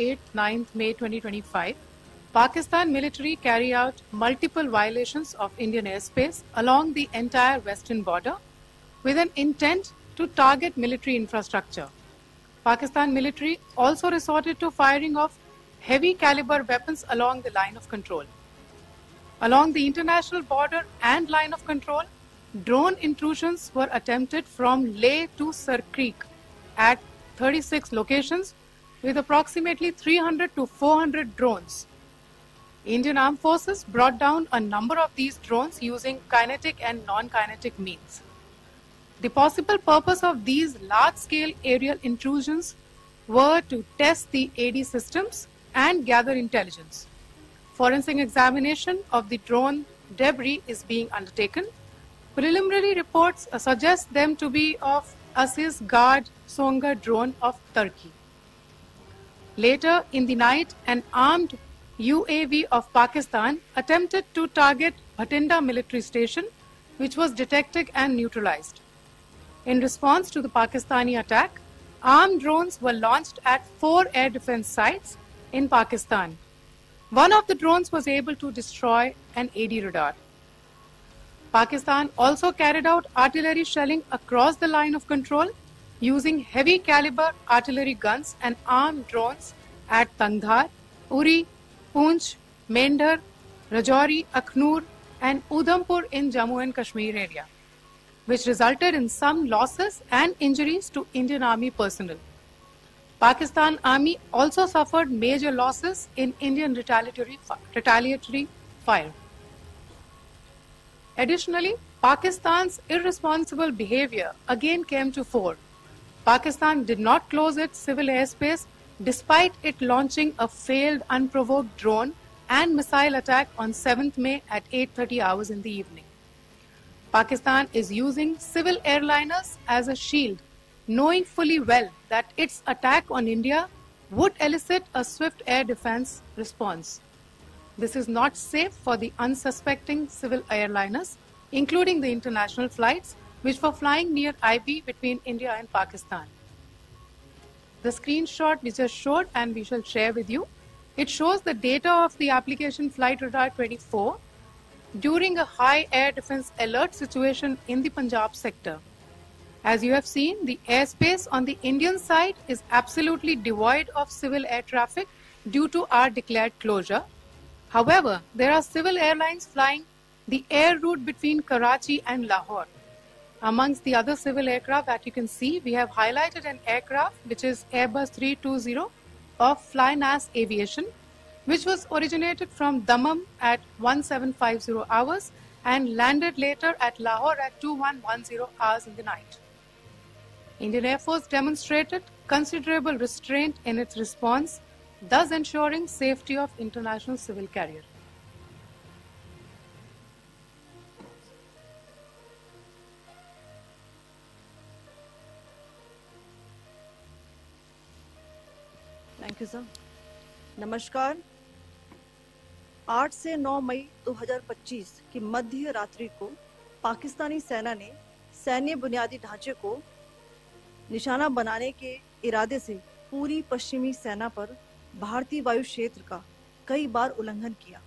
8th, 9th May 2025, Pakistan military carry out multiple violations of Indian airspace along the entire western border with an intent to target military infrastructure. Pakistan military also resorted to firing of heavy caliber weapons along the line of control. Along the international border and line of control, drone intrusions were attempted from Leh to Sir Creek at 36 locations with approximately 300 to 400 drones. Indian Armed Forces brought down a number of these drones using kinetic and non-kinetic means. The possible purpose of these large-scale aerial intrusions were to test the AD systems and gather intelligence. Forensic examination of the drone debris is being undertaken. Preliminary reports suggest them to be of Aziz Guard Songa drone of Turkey. Later in the night, an armed UAV of Pakistan attempted to target Bhatinda military station, which was detected and neutralized. In response to the Pakistani attack, armed drones were launched at 4 air defense sites in Pakistan. One of the drones was able to destroy an AD radar. Pakistan also carried out artillery shelling across the line of control using heavy caliber artillery guns and armed drones at Tangdhar, Uri, Poonch, Mendhar, Rajouri, Akhnur and Udhampur in Jammu and Kashmir area, which resulted in some losses and injuries to Indian Army personnel. Pakistan Army also suffered major losses in Indian retaliatory fire. Additionally, Pakistan's irresponsible behavior again came to fore. Pakistan did not close its civil airspace despite it launching a failed unprovoked drone and missile attack on 7th May at 8:30 hours in the evening. Pakistan is using civil airliners as a shield, knowing fully well that its attack on India would elicit a swift air defense response. This is not safe for the unsuspecting civil airliners, including the international flights which were flying near IB between India and Pakistan. The screenshot we just showed and we shall share with you, it shows the data of the application Flight Radar 24 during a high air defense alert situation in the Punjab sector. As you have seen, the airspace on the Indian side is absolutely devoid of civil air traffic due to our declared closure. However, there are civil airlines flying the air route between Karachi and Lahore. Amongst the other civil aircraft that you can see, we have highlighted an aircraft which is Airbus 320 of Flynas Aviation, which was originated from Dammam at 1750 hours and landed later at Lahore at 2110 hours in the night. Indian Air Force demonstrated considerable restraint in its response, thus ensuring safety of international civil carrier. Thank you sir. नमस्कार। 8 से 9 मई 2025 की मध्य रात्रि को पाकिस्तानी सेना ने सैन्य बुनियादी ढांचे को निशाना बनाने के इरादे से पूरी पश्चिमी सेना पर भारतीय वायु क्षेत्र का कई बार उल्लंघन किया।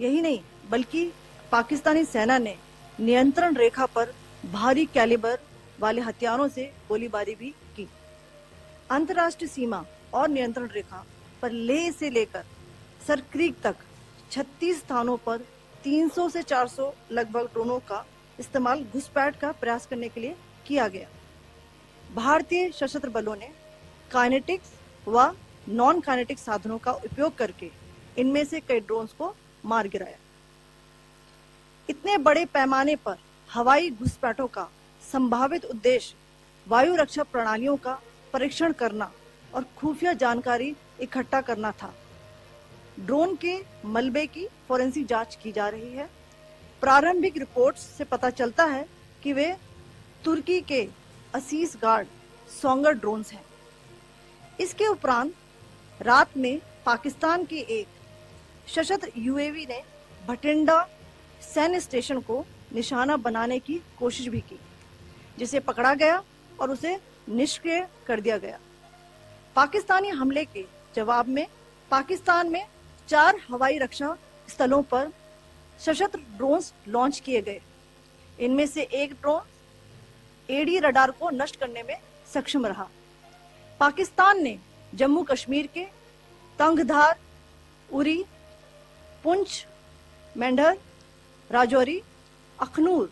यही नहीं बल्कि पाकिस्तानी सेना ने नियंत्रण रेखा पर भारी कैलिबर वाले हथियारों से गोलीबारी भी की। अंतर्राष्ट्रीय सीमा और नियंत्रण रेखा पर लेह से लेकर सर क्रीक तक 36 स्थानों पर 300 से 400 लगभग ड्रोनों का इस्तेमाल घुसपैठ का प्रयास करने के लिए किया गया। भारतीय सशस्त्र बलों ने काइनेटिक्स व नॉन काइनेटिक साधनों का उपयोग करके इनमें से कई ड्रोन्स को मार गिराया। इतने बड़े पैमाने पर हवाई घुसपैठों का संभावित उद्देश्य वायु रक्षा प्रणालियों का परीक्षण करना और खुफिया जानकारी इकट्ठा करना था। ड्रोन के मलबे की फोरेंसिक जांच की जा रही है। प्रारंभिक रिपोर्ट्स से पता चलता है कि वे तुर्की के असीस गार्ड सोंगर ड्रोन्स हैं। इसके उपरांत रात में पाकिस्तान के एक सशस्त्र यूएवी ने भटिंडा सैन्य स्टेशन को निशाना बनाने की कोशिश भी की, जिसे पकड़ा गया और उसे निष्क्रिय कर दिया गया। पाकिस्तानी हमले के जवाब में पाकिस्तान में 4 हवाई रक्षा स्थलों पर सशस्त्र ड्रोन्स लॉन्च किए गए। इनमें से एक ड्रोन एडी रडार को नष्ट करने में सक्षम रहा। पाकिस्तान ने जम्मू कश्मीर के तंगधार, उरी, पुंछ, मेंढर, राजौरी, अखनूर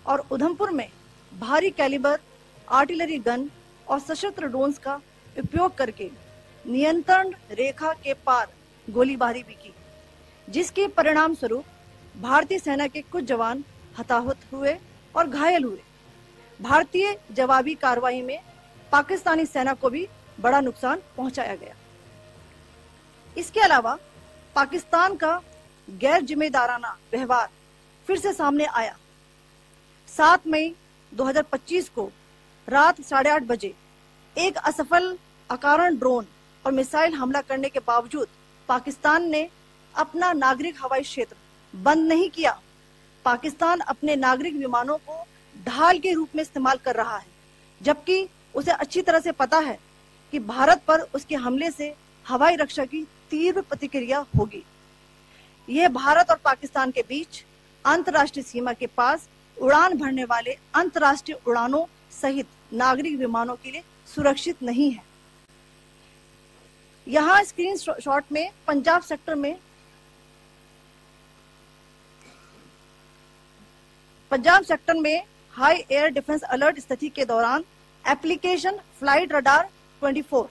और उधमपुर में भारी कैलिबर आर्टिलरी गन और सशस्त्र ड्रोन्स का उपयोग करके नियंत्रण रेखा के पार गोलीबारी भी की, जिसके परिणाम स्वरूप भारतीय सेना के कुछ जवान हताहत हुए और घायल हुए। भारतीय जवाबी कार्रवाई में पाकिस्तानी सेना को भी बड़ा नुकसान पहुंचाया गया। इसके अलावा पाकिस्तान का गैर जिम्मेदाराना व्यवहार फिर से सामने आया। 7 मई 2025 को रात 8:30 बजे एक असफल अकारण ड्रोन और मिसाइल हमला करने के बावजूद पाकिस्तान ने अपना नागरिक हवाई क्षेत्र बंद नहीं किया। पाकिस्तान अपने नागरिक विमानों को ढाल के रूप में इस्तेमाल कर रहा है, जबकि उसे अच्छी तरह से पता है कि भारत पर उसके हमले से हवाई रक्षा की तीव्र प्रतिक्रिया होगी। यह भारत और पाकिस्तान के बीच अंतर्राष्ट्रीय सीमा के पास उड़ान भरने वाले अंतर्राष्ट्रीय उड़ानों सहित नागरिक विमानों के लिए सुरक्षित नहीं है। यहाँ स्क्रीन शॉट में पंजाब सेक्टर में हाई एयर डिफेंस अलर्ट स्थिति के दौरान एप्लीकेशन फ्लाइट रडार 24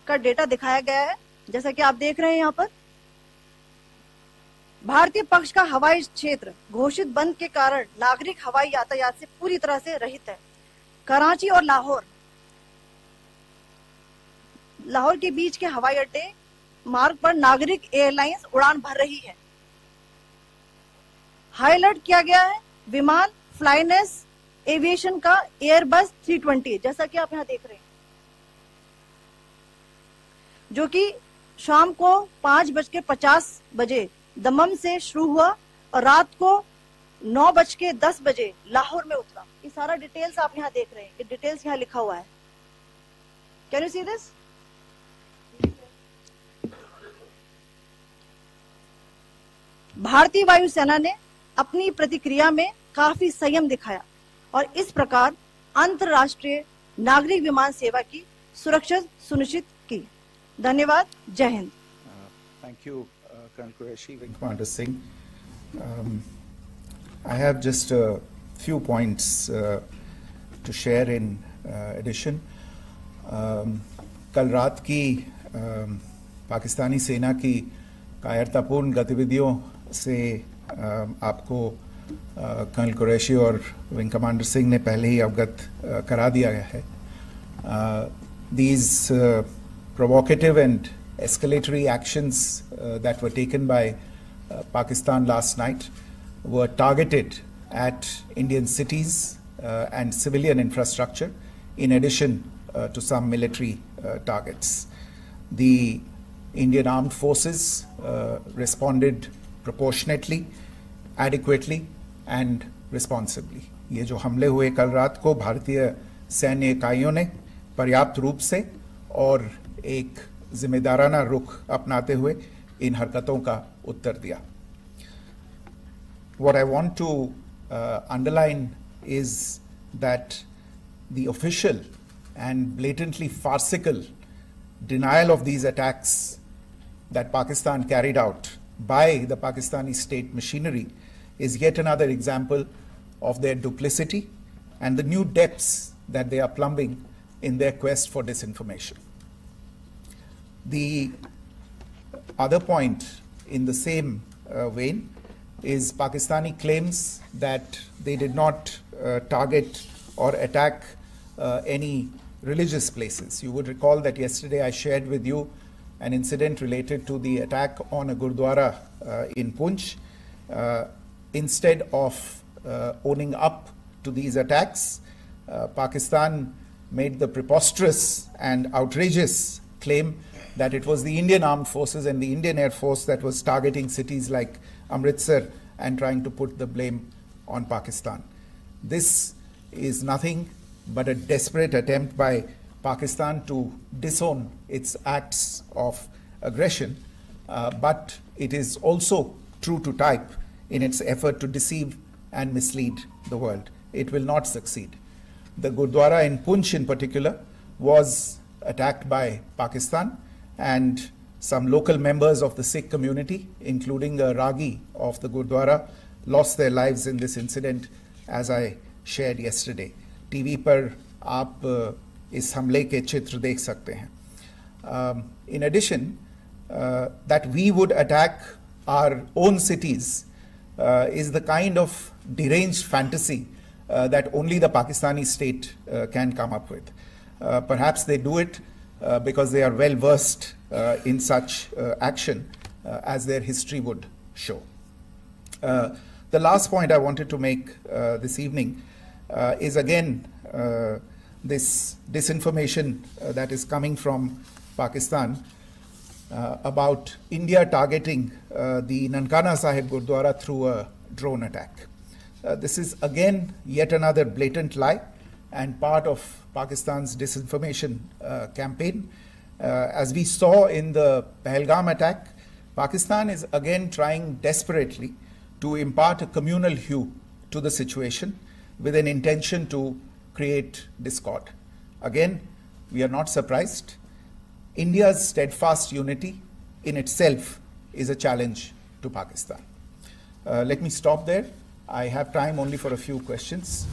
का डेटा दिखाया गया है। जैसा कि आप देख रहे हैं यहाँ पर भारतीय पक्ष का हवाई क्षेत्र घोषित बंद के कारण नागरिक हवाई यातायात से पूरी तरह से रहित है। कराची और लाहौर के बीच के हवाई अड्डे मार्ग पर नागरिक एयरलाइंस उड़ान भर रही है। हाई अलर्ट किया गया है विमान फ्लाइनेस एविएशन का एयरबस 320, जैसा कि आप यहां देख रहे हैं, जो कि शाम को 5:50 बजे दमम से शुरू हुआ और रात को 9:10 बजे लाहौर में उतरा। ये सारा डिटेल्स आप यहाँ देख रहे हैं, ये डिटेल्स यहाँ लिखा हुआ है। Can you see this? भारतीय वायुसेना ने अपनी प्रतिक्रिया में काफी संयम दिखाया और इस प्रकार अंतरराष्ट्रीय नागरिक विमान सेवा की सुरक्षा सुनिश्चित की। धन्यवाद। जय Hind. Thank you, Colonel Qureshi, Wing Commander Singh. I have just a few points to share in addition. कल रात की पाकिस्तानी सेना की कायरतापूर्ण गतिविधियों से आपको कर्नल कुरैशी और विंग कमांडर सिंह ने पहले ही अवगत करा दिया गया है। These provocative and escalatory actions that were taken by Pakistan last night were targeted at Indian cities and civilian infrastructure, in addition to some military targets. The Indian Armed Forces responded proportionately, adequately and responsibly. ये जो हमले हुए कल रात को भारतीय सैन्य इकाइयों ने पर्याप्त रूप से और एक जिम्मेदाराना रुख अपनाते हुए इन हरकतों का उत्तर दिया। What I want to underline is that the official and blatantly farcical denial of these attacks that Pakistan carried out by the Pakistani state machinery is yet another example of their duplicity and the new depths that they are plumbing in their quest for disinformation. The other point in the same vein is Pakistani claims that they did not target or attack any religious places. You would recall that yesterday I shared with you an incident related to the attack on a Gurdwara in Poonch. Instead of owning up to these attacks, Pakistan made the preposterous and outrageous claim that it was the Indian Armed Forces and the Indian Air Force that was targeting cities like Amritsar and trying to put the blame on Pakistan. This is nothing but a desperate attempt by Pakistan to disown its acts of aggression, but it is also true to type in its effort to deceive and mislead the world. It will not succeed. The Gurdwara in Poonch in particular was attacked by Pakistan, and some local members of the Sikh community, including a Ragi of the Gurdwara, lost their lives in this incident, as I shared yesterday. TV पर आप इस हमले के चित्र देख सकते हैं. In addition, that we would attack our own cities is the kind of deranged fantasy that only the Pakistani state can come up with. Perhaps they do it because they are well versed in such action, as their history would show. The last point I wanted to make this evening is again this disinformation that is coming from Pakistan about India targeting the Nankana Sahib Gurdwara through a drone attack. This is again yet another blatant lie and part of Pakistan's disinformation campaign. As we saw in the Pahalgam attack, Pakistan is again trying desperately to impart a communal hue to the situation with an intention to create discord. Again, we are not surprised. India's steadfast unity in itself is a challenge to Pakistan. Let me stop there. I have time only for a few questions.